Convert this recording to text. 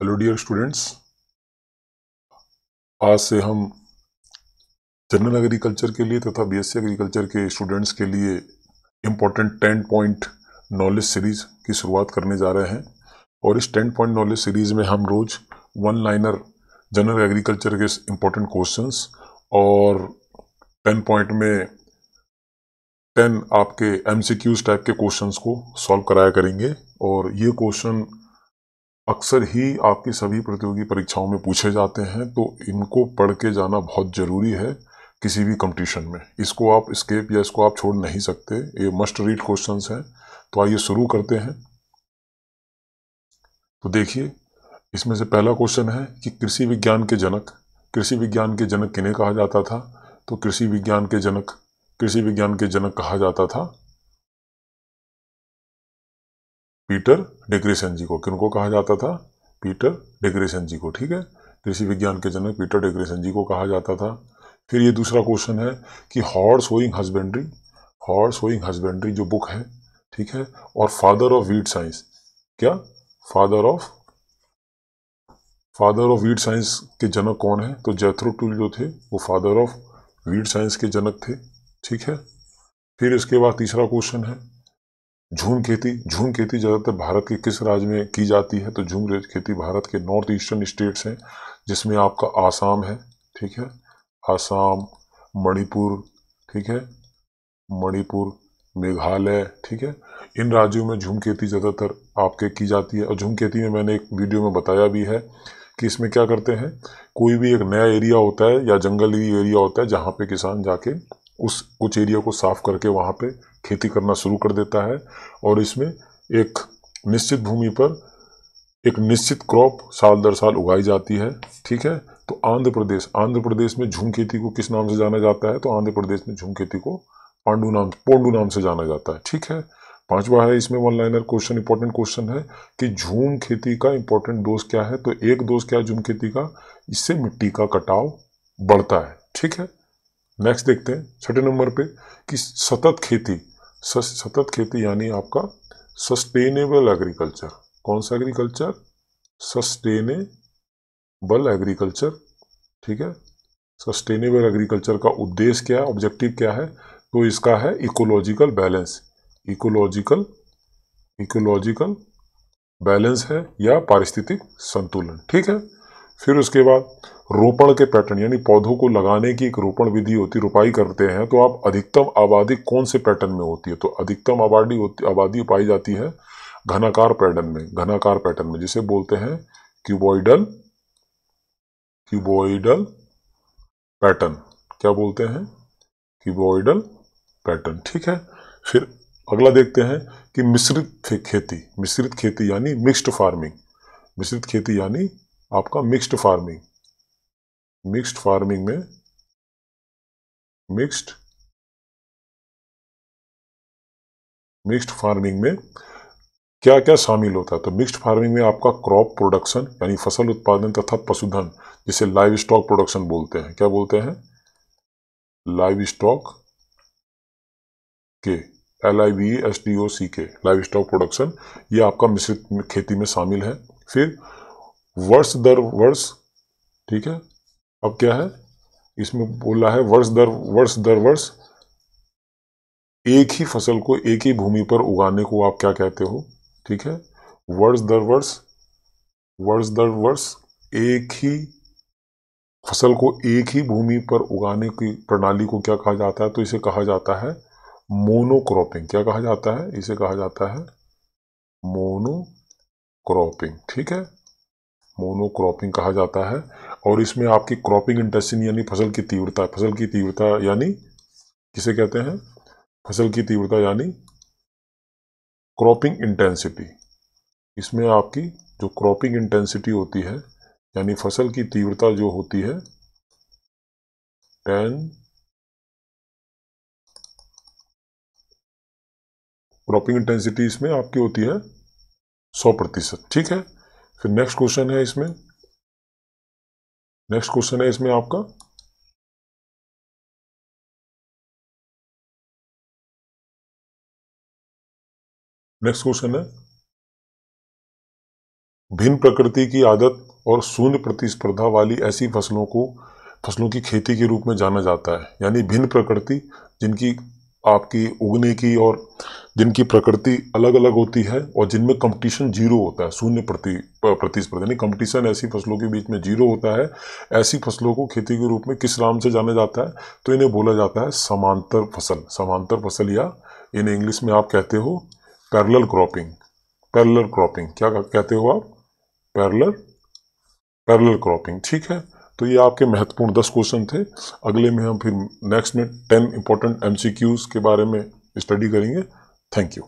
Hello dear students, आज से हम जनरल एग्रीकल्चर के लिए तथा बीएससी एग्रीकल्चर के स्टूडेंट्स के लिए इम्पोर्टेंट 10 पॉइंट नॉलेज सीरीज की शुरुआत करने जा रहे हैं। और इस 10 पॉइंट नॉलेज सीरीज में हम रोज वन लाइनर जनरल एग्रीकल्चर के इम्पोर्टेंट क्वेश्चंस और 10 पॉइंट में 10 आपके एमसीक्यूज टाइप के क्वेश्चंस को सॉल्व कराया करेंगे। और ये क्वेश्चन अक्सर ही आपकी सभी प्रतियोगी परीक्षाओं में पूछे जाते हैं, तो इनको पढ़ के जाना बहुत जरूरी है किसी भी कंपटीशन में। इसको आप स्केप या इसको आप छोड़ नहीं सकते, ये मस्ट रीड क्वेश्चंस हैं। तो आइए शुरू करते हैं। तो देखिए, इसमें से पहला क्वेश्चन है कि कृषि विज्ञान के जनक किन्हें कहा जाता था। तो कृषि विज्ञान के जनक कहा जाता था पीटर डेक्रेसन जी को। किनको कहा जाता था? पीटर डेक्रेसन जी को। ठीक है, कृषि विज्ञान के जनक पीटर डेक्रेसन जी को कहा जाता था। फिर ये दूसरा क्वेश्चन है कि हॉर्स होइंग हस्बेंड्री जो बुक है, ठीक है, और फादर ऑफ वीट साइंस, क्या फादर ऑफ वीट साइंस के जनक कौन है? तो जेथरो टूल जो थे वो फादर ऑफ वीट साइंस के जनक थे। ठीक है, फिर इसके बाद तीसरा क्वेश्चन है झूम खेती ज़्यादातर भारत के किस राज्य में की जाती है? तो झूम खेती भारत के नॉर्थ ईस्टर्न स्टेट्स हैं, जिसमें आपका आसाम है। ठीक है, आसाम, मणिपुर, ठीक है, मणिपुर, मेघालय, ठीक है, इन राज्यों में झूम खेती ज़्यादातर आपके की जाती है। और झूम खेती में मैंने एक वीडियो में बताया भी है कि इसमें क्या करते हैं, कोई भी एक नया एरिया होता है या जंगली एरिया होता है जहाँ पे किसान जाके उस कुछ एरिया को साफ करके वहाँ पे खेती करना शुरू कर देता है। और इसमें एक निश्चित भूमि पर एक निश्चित क्रॉप साल दर साल उगाई जाती है। ठीक है, तो आंध्र प्रदेश में झूम खेती को किस नाम से जाना जाता है? तो आंध्र प्रदेश में झूम खेती को पोंडू नाम से जाना जाता है। ठीक है, पांचवा है इसमें one liner question, important question है कि झूम खेती का इंपॉर्टेंट दोष क्या है? तो एक दोष क्या है झूम खेती का? इससे मिट्टी का कटाव बढ़ता है। ठीक है, नेक्स्ट देखते हैं छठे नंबर पे कि सतत खेती यानी आपका सस्टेनेबल एग्रीकल्चर। कौन सा एग्रीकल्चर? Sustainable agriculture. ठीक है, सस्टेनेबल एग्रीकल्चर का उद्देश्य क्या है, ऑब्जेक्टिव क्या है? तो इसका है इकोलॉजिकल बैलेंस। इकोलॉजिकल बैलेंस है या पारिस्थितिक संतुलन। ठीक है, फिर उसके बाद रोपण के पैटर्न, यानी पौधों को लगाने की एक रोपण विधि होती है, रोपाई करते हैं तो आप अधिकतम आबादी कौन से पैटर्न में होती है? तो अधिकतम आबादी पाई जाती है घनाकार पैटर्न में, जिसे बोलते हैं क्यूबॉइडल पैटर्न। क्या बोलते हैं? Cuboidal pattern. ठीक है, फिर अगला देखते हैं कि मिश्रित खेती यानी मिक्स्ड फार्मिंग। मिश्रित खेती यानी आपका मिक्स्ड फार्मिंग में क्या क्या शामिल होता है? तो मिक्स्ड फार्मिंग में आपका क्रॉप प्रोडक्शन यानी फसल उत्पादन तथा पशुधन, जिसे लाइव स्टॉक प्रोडक्शन बोलते हैं। क्या बोलते हैं? लाइव स्टॉक के LIVESTOCK, लाइव स्टॉक प्रोडक्शन, ये आपका मिश्रित खेती में शामिल है। फिर वर्ष दर वर्ष, ठीक है, अब क्या है इसमें बोला है वर्ष दर वर्ष एक ही फसल को एक ही भूमि पर उगाने को आप क्या कहते हो? ठीक है, वर्ष दर वर्ष एक ही फसल को एक ही भूमि पर उगाने की प्रणाली को क्या कहा जाता है? तो इसे कहा जाता है मोनोक्रॉपिंग। क्या कहा जाता है? इसे कहा जाता है मोनोक्रॉपिंग। ठीक है, मोनोक्रॉपिंग कहा जाता है। और इसमें आपकी क्रॉपिंग इंटेंसिटी यानी फसल की तीव्रता यानी किसे कहते हैं? फसल की तीव्रता यानी क्रॉपिंग इंटेंसिटी। इसमें आपकी जो क्रॉपिंग इंटेंसिटी होती है यानी फसल की तीव्रता जो होती है 10 क्रॉपिंग इंटेंसिटी इसमें आपकी होती है 100%। ठीक है, फिर नेक्स्ट क्वेश्चन है इसमें आपका नेक्स्ट क्वेश्चन है भिन्न प्रकृति की आदत और शून्य प्रतिस्पर्धा वाली ऐसी फसलों की खेती के रूप में जाना जाता है। यानी भिन्न प्रकृति, जिनकी आपकी उगने की और जिनकी प्रकृति अलग अलग होती है और जिनमें कंपटीशन जीरो होता है, शून्य प्रतिस्पर्धा, यानी कंपटीशन ऐसी फसलों के बीच में जीरो होता है, ऐसी फसलों को खेती के रूप में किस नाम से जाना जाता है? तो इन्हें बोला जाता है समांतर फसल। समांतर फसल, या इन्हें इंग्लिश में आप कहते हो पैरेलल क्रॉपिंग। पैरेलल क्रॉपिंग क्या कहते हो आप? Parallel cropping. ठीक है, तो ये आपके महत्वपूर्ण 10 क्वेश्चन थे। अगले में हम फिर नेक्स्ट में 10 इंपॉर्टेंट MCQs के बारे में स्टडी करेंगे। Thank you.